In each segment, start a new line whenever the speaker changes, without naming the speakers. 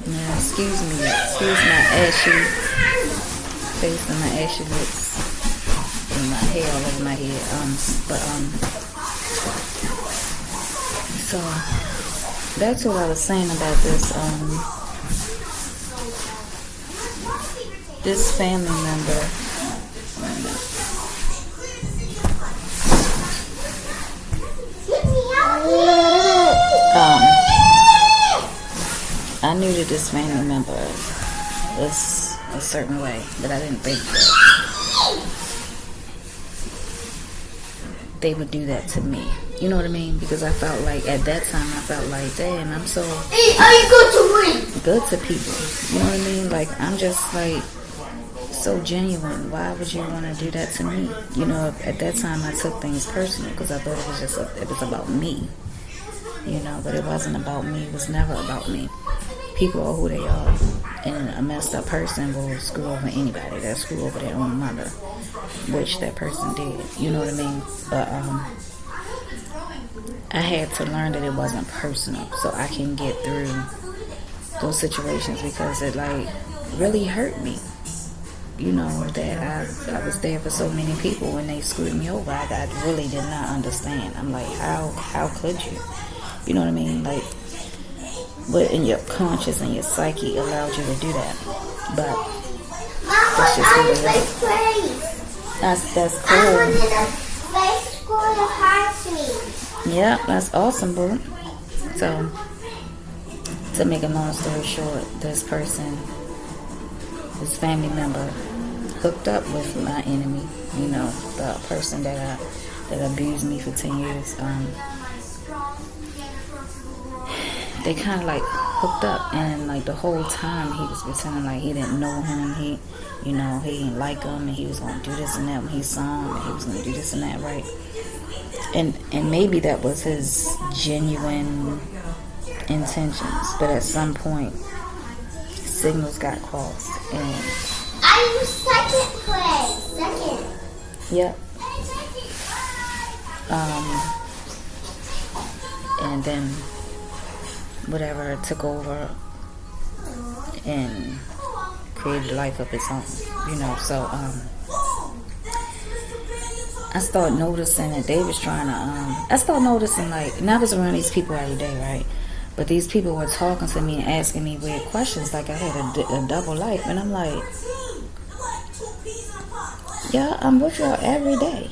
Yeah, excuse me. Excuse my ashy face and my ashy lips and my hair all over my head. So that's what I was saying about this family member. I knew that this family member was a certain way, but I didn't think that they would do that to me. You know what I mean? Because I felt like, at that time, I felt like, damn, I'm so good to people. You know what I mean? Like, I'm just like so genuine. Why would you want to do that to me? You know, at that time, I took things personal because I thought it was about me. You know, but it wasn't about me. It was never about me. People are who they are, and a messed up person will screw over anybody. They'll screw over their own mother, which that person did. You know what I mean? But I had to learn that it wasn't personal, so I can get through those situations, because it like really hurt me. You know, that I was there for so many people when they screwed me over. I really did not understand. I'm like, how could you? You know what I mean? Like, what in your conscious and your psyche allowed you to do that? But that's just who they are. That's cool. Yeah, that's awesome, boo. So, to make a long story short, this family member, hooked up with my enemy. You know, the person that abused me for 10 years. They kind of like hooked up, and like the whole time he was pretending like he didn't know him. He didn't like him, and he was gonna do this and that when he saw him, and he was gonna do this and that, right? And maybe that was his genuine intentions, but at some point signals got crossed, and
I was second place.
Yep. And then whatever took over and created a life of its own, you know. So I started noticing that they was trying to I started noticing, like, and I was around these people every day, right? But these people were talking to me and asking me weird questions, like I had a double life, and I'm like, yeah, I'm with y'all every day.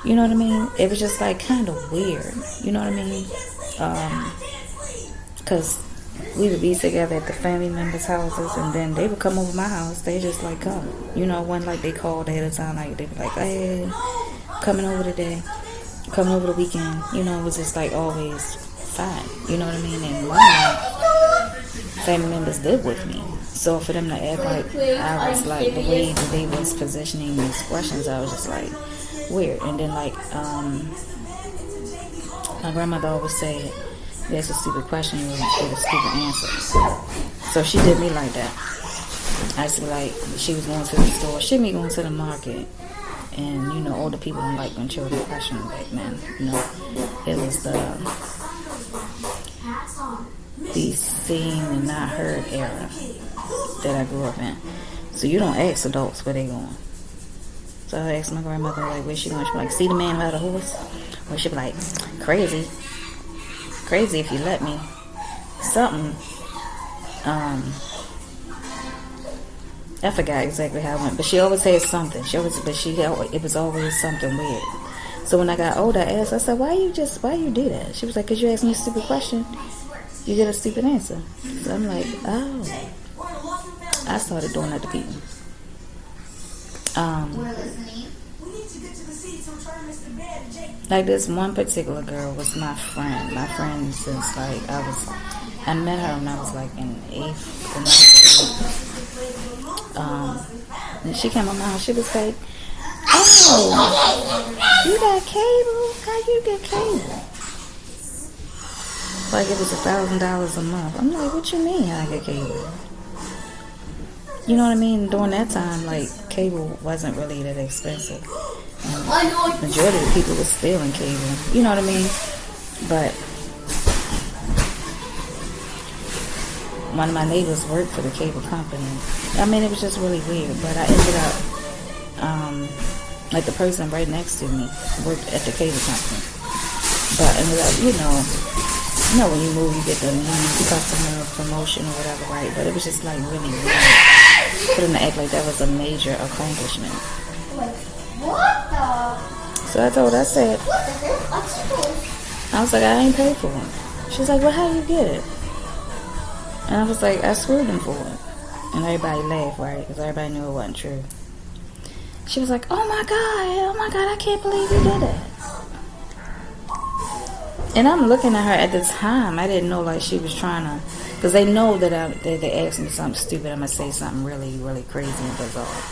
You know what I mean? It was just like kind of weird, you know what I mean? Because we would be together at the family members' houses, and then they would come over my house. They just like come, you know. When like they called ahead of time, like they be like, "Hey, coming over today, coming over the weekend." You know, it was just like always fine. You know what I mean? And one night, family members lived with me, so for them to act like I was like the way that they was positioning these questions, I was just like weird. And then like my grandmother always said, "That's a stupid question, you get a stupid answer." So she did me like that. I used to be like, she was going to the store, she me going to the market, and you know, older people don't like when children question back then. You know, it was the seen and not heard era that I grew up in. So you don't ask adults where they going. So I asked my grandmother, like, where she going? She be like, see the man ride a horse? Or she be like, crazy if you let me. Something. I forgot exactly how it went, but she always had something. It was always something weird. So when I got older, I asked, I said, why you do that? She was like, 'cause you asked me a stupid question, you get a stupid answer. So I'm like, oh. I started doing that to people. Like this one particular girl was my friend. My friend since like I met her when I was like in 8th or 9th grade. And she came to my house. She was like, "Oh, you got cable? How you get cable?" Like it was $1,000 a month. I'm like, "What you mean I get cable?" You know what I mean? During that time, like, cable wasn't really that expensive. And the majority of the people were stealing cable. You know what I mean? But one of my neighbors worked for the cable company. I mean, it was just really weird. But I ended up, like the person right next to me worked at the cable company. But I ended up, when you move, you get the new customer promotion or whatever, right? But it was just like really weird for them to act like that was a major accomplishment.
What the?
So I told her, I said, I was like, I ain't paid for it. She's like, well, how you get it? And I was like, I screwed them for it. And everybody laughed, right? Because everybody knew it wasn't true. She was like, oh my God, I can't believe you did it. And I'm looking at her at the time. I didn't know like she was trying to, because they know that they asked me something stupid, I'm going to say something really, really crazy and bizarre.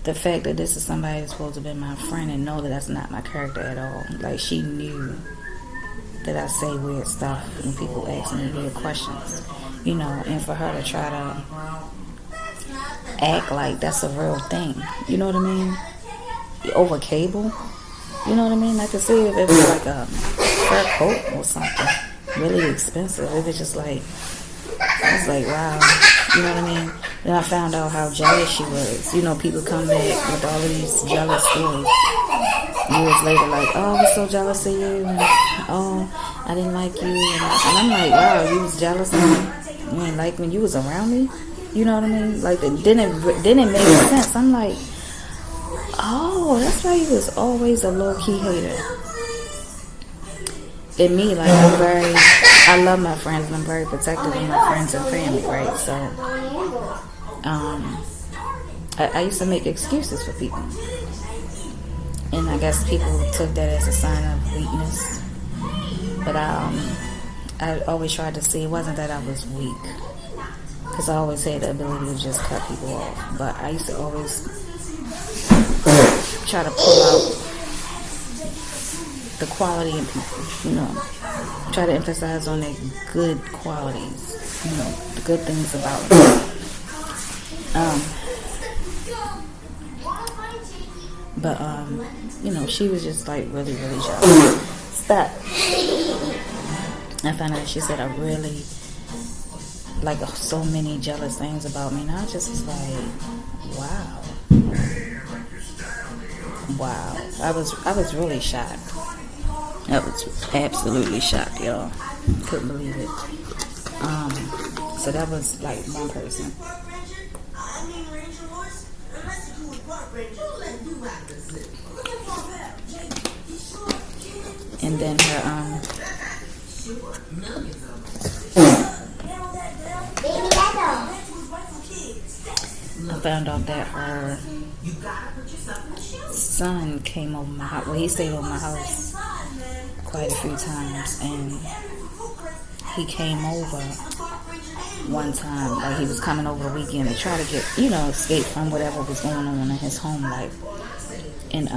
The fact that this is somebody who's supposed to be my friend and know that that's not my character at all. Like, she knew that I say weird stuff when people ask me weird questions. And for her to try to act like that's a real thing. You know what I mean? Over cable. You know what I mean? I could see if it was like a fur coat or something really expensive. It was just like, I was like, wow. You know what I mean? Then I found out how jealous she was. People come back with all of these jealous stories. Years later, like, oh, I was so jealous of you. And, oh, I didn't like you. And I'm like, wow, you was jealous of me? You ain't like when you was around me? You know what I mean? Like, then it made sense. I'm like, oh, that's why you was always a low-key hater. And me, like, I love my friends and I'm very protective of my friends and family, right? So, I used to make excuses for people. And I guess people took that as a sign of weakness. But I always tried to see it wasn't that I was weak. Because I always had the ability to just cut people off. But I used to always try to pull out the quality in people, try to emphasize on their good qualities, the good things about them. But she was just like really, really jealous. Stop. I found out she said I really like so many jealous things about me, and I just was like, wow. I was really shocked. I was absolutely shocked, y'all. Couldn't believe it. So that was like one person. And then her I found out that her son came over my house. Well, he stayed over my house quite a few times, and he came over one time, like he was coming over the weekend to try to get, escape from whatever was going on in his home life. And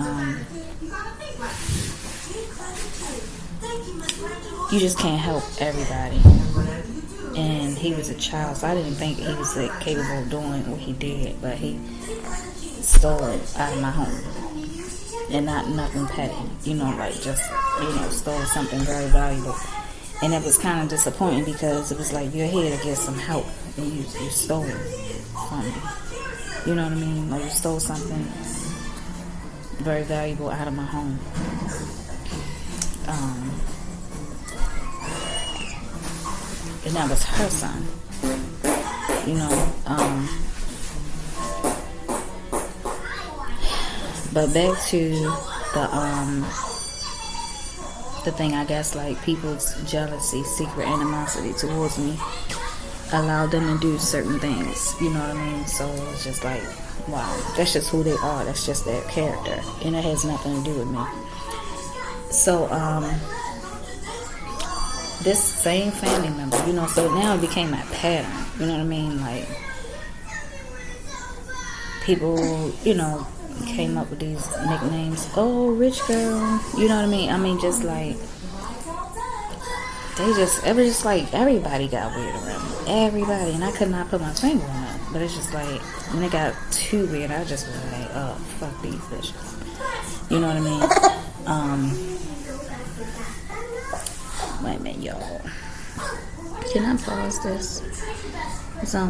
you just can't help everybody. And he was a child, so I didn't think he was capable of doing what he did, but he stole it out of my home. And nothing petty, like just, stole something very valuable. And it was kind of disappointing because it was like, you're here to get some help, and you stole it from me. You know what I mean? Like, you stole something very valuable out of my home. And that was her son. But back to the thing, I guess, like people's jealousy, secret animosity towards me allowed them to do certain things. You know what I mean? So it's just like, wow, that's just who they are. That's just their character, and it has nothing to do with me. So this same family member, so now it became a pattern. You know what I mean? Like people, came up with these nicknames. Oh, rich girl. You know what I mean? I mean, just like it was just like everybody got weird around me. Everybody, and I could not put my finger on it. But it's just like when it got too weird, I just was like, oh, fuck these bitches. You know what I mean? Wait a minute, y'all. Can I pause this? It's on